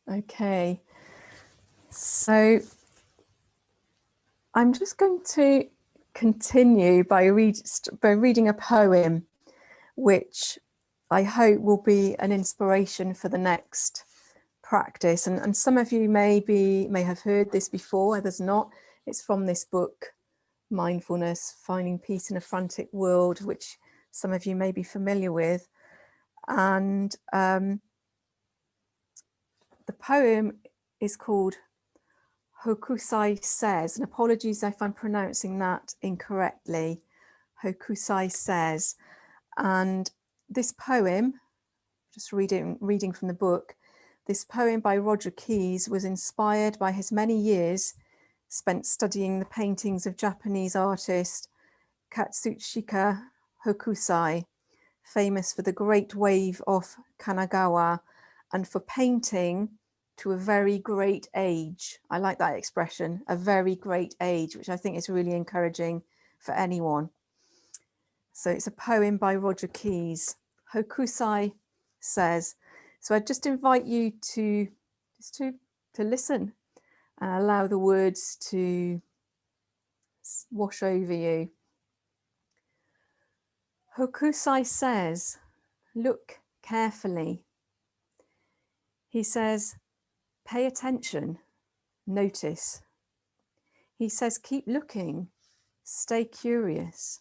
Okay, so I'm just going to continue by reading a poem, which I hope will be an inspiration for the next practice. And some of you may have heard this before, others not. It's from this book, Mindfulness, Finding Peace in a Frantic World, which some of you may be familiar with. And the poem is called Hokusai Says, and apologies if I'm pronouncing that incorrectly. Hokusai Says. And this poem, just reading from the book, this poem by Roger Keyes was inspired by his many years spent studying the paintings of Japanese artist Katsushika Hokusai, famous for the Great Wave of Kanagawa and for painting to a very great age. I like that expression, a very great age, which I think is really encouraging for anyone. So it's a poem by Roger Keyes. Hokusai Says. So I just invite you to listen and allow the words to wash over you. Hokusai says, look carefully. He says, pay attention, notice. He says, keep looking, stay curious.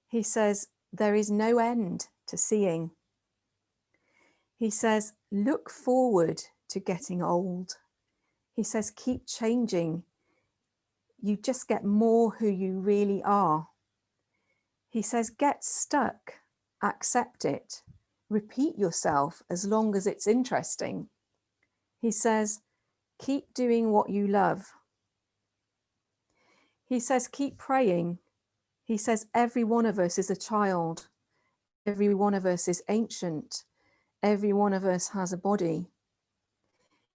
He says, there is no end to seeing. He says, look forward to getting old. He says, keep changing. You just get more who you really are. He says, get stuck, accept it, repeat yourself as long as it's interesting. He says, keep doing what you love. He says, keep praying. He says, every one of us is a child. Every one of us is ancient. Every one of us has a body.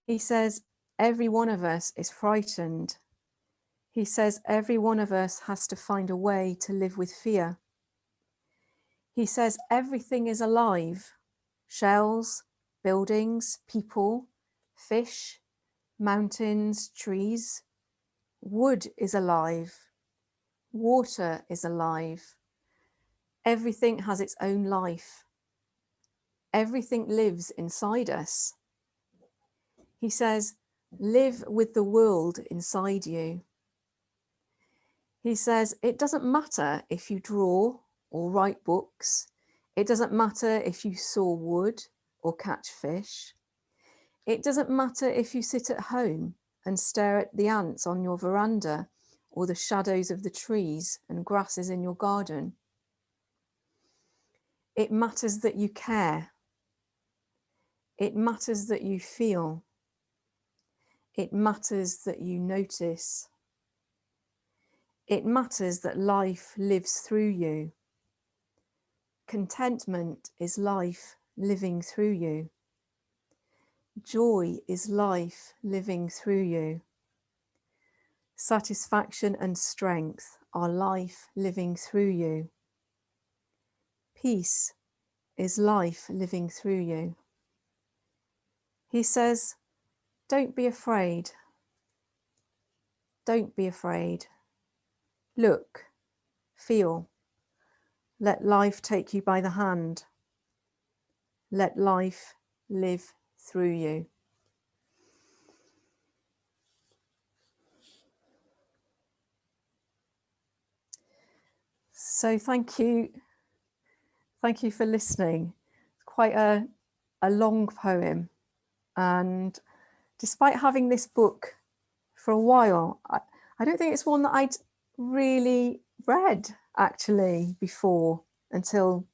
He says, every one of us is frightened. He says, every one of us has to find a way to live with fear. He says, everything is alive. Shells, buildings, people, fish, mountains, trees. Wood is alive. Water is alive. Everything has its own life. Everything lives inside us. He says, live with the world inside you. He says, it doesn't matter if you draw or write books. It doesn't matter if you saw wood or catch fish. It doesn't matter if you sit at home and stare at the ants on your veranda or the shadows of the trees and grasses in your garden. It matters that you care. It matters that you feel. It matters that you notice. It matters that life lives through you. Contentment is life living through you. Joy is life living through you. Satisfaction and strength are life living through you. Peace is life living through you. He says, don't be afraid. Don't be afraid. Look, feel. Let life take you by the hand. Let life live through you. So thank you for listening. It's quite a long poem, and despite having this book for a while, I don't think it's one that I'd really read actually before until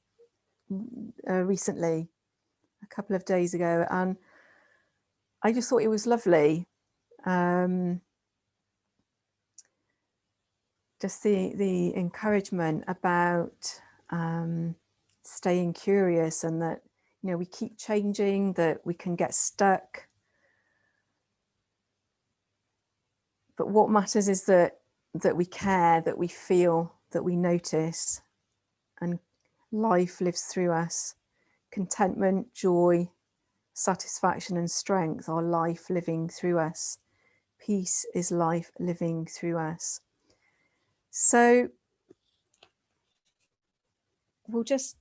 recently, a couple of days ago, and I just thought it was lovely. Just the encouragement about staying curious, and that, you know, we keep changing, that we can get stuck. But what matters is that we care, that we feel, that we notice, and life lives through us. Contentment, joy, satisfaction and strength are life living through us. Peace is life living through us. So we'll just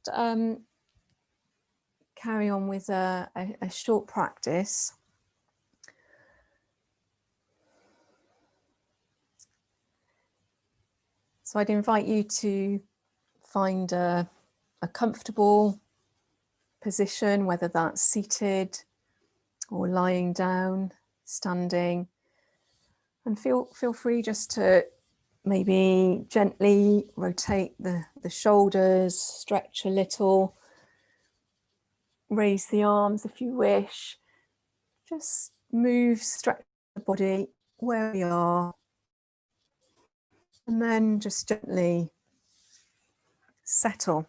carry on with a short practice. So I'd invite you to find a comfortable position, whether that's seated or lying down, standing, and feel free just to maybe gently rotate the shoulders, stretch a little, raise the arms if you wish. Just move, stretch the body where we are, and then just gently settle.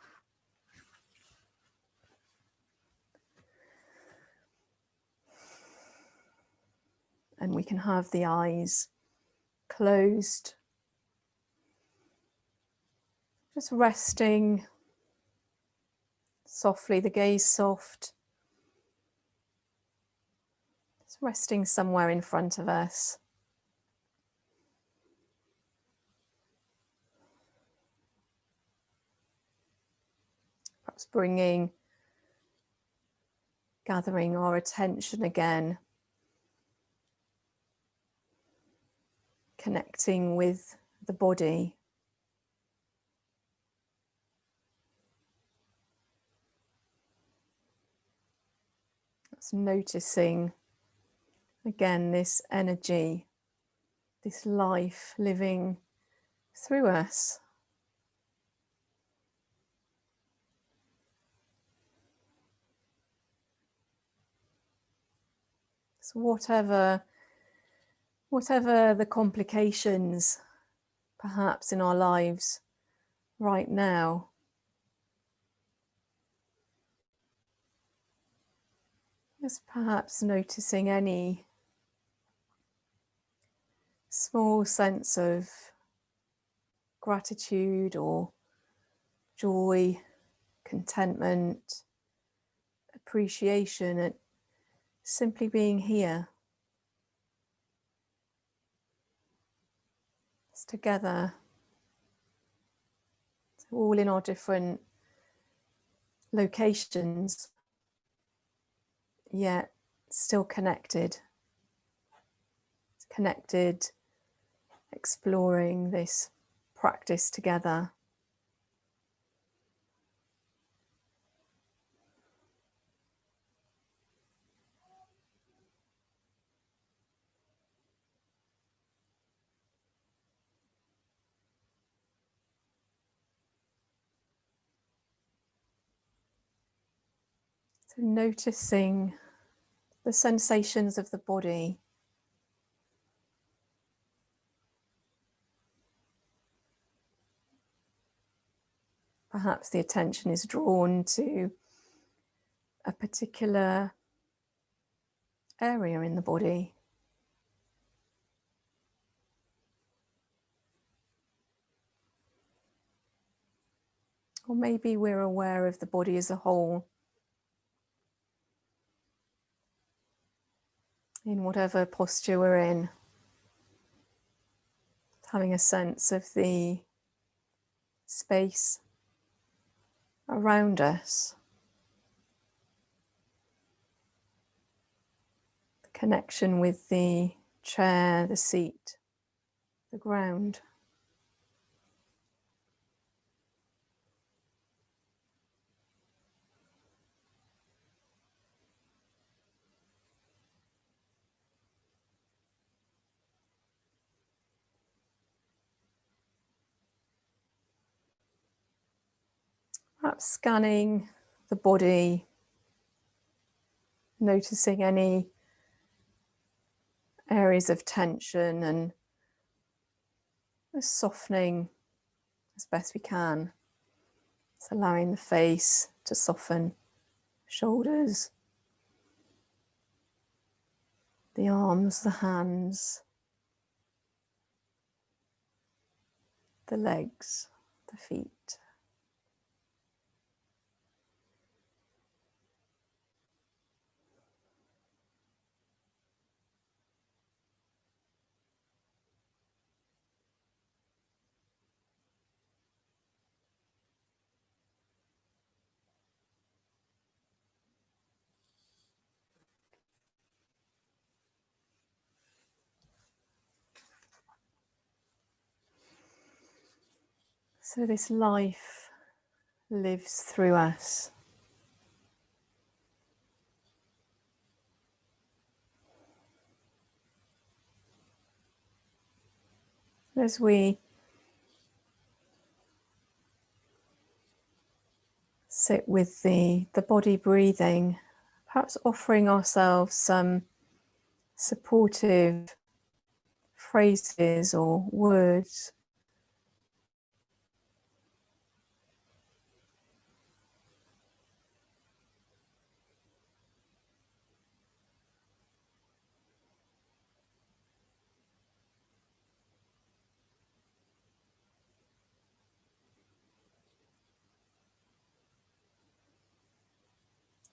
And we can have the eyes closed, just resting softly, the gaze soft, just resting somewhere in front of us. Perhaps gathering our attention again, connecting with the body. Just noticing again this energy, this life living through us. So whatever the complications perhaps in our lives right now, just perhaps noticing any small sense of gratitude or joy, contentment, appreciation at simply being here. It's together, all in our different locations, yet still connected, exploring this practice together. So noticing the sensations of the body. Perhaps the attention is drawn to a particular area in the body. Or maybe we're aware of the body as a whole, in whatever posture we're in, having a sense of the space around us, the connection with the chair, the seat, the ground. Perhaps scanning the body, noticing any areas of tension and just softening as best we can. Just allowing the face to soften, shoulders, the arms, the hands, the legs, the feet. So this life lives through us. As we sit with the body breathing, perhaps offering ourselves some supportive phrases or words.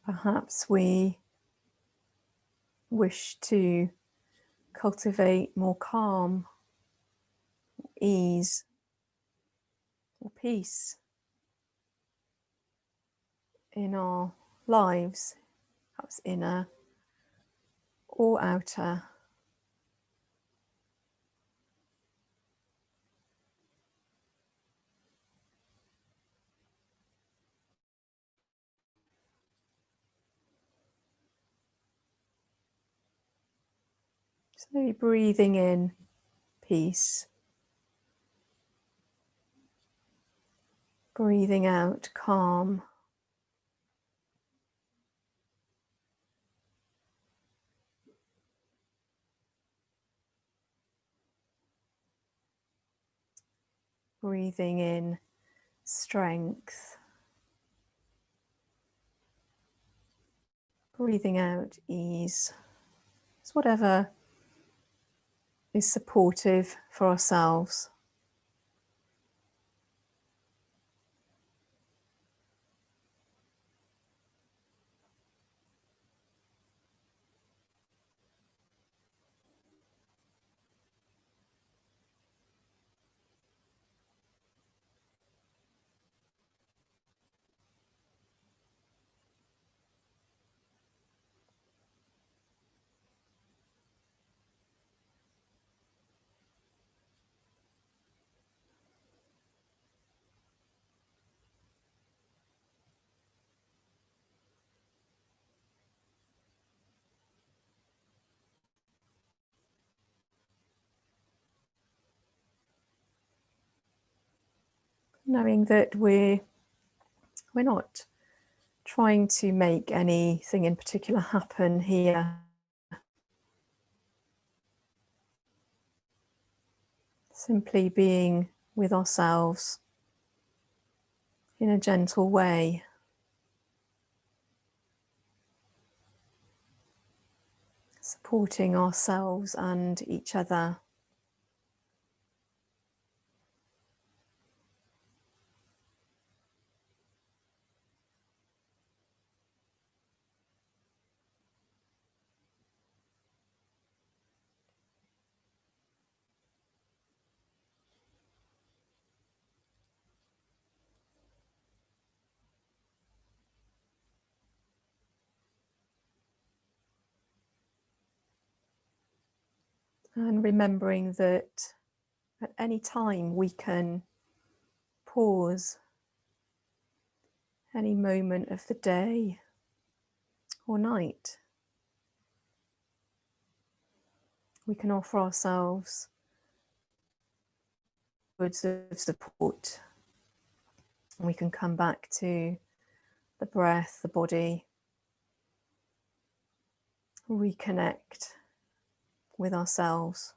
Perhaps we wish to cultivate more calm, ease, or peace in our lives, perhaps inner or outer. So breathing in peace, breathing out calm. Breathing in strength, breathing out ease. It's whatever is supportive for ourselves. Knowing that we're not trying to make anything in particular happen here. Simply being with ourselves in a gentle way. Supporting ourselves and each other. And remembering that at any time we can pause, any moment of the day or night. We can offer ourselves words of support. And we can come back to the breath, the body, reconnect with ourselves.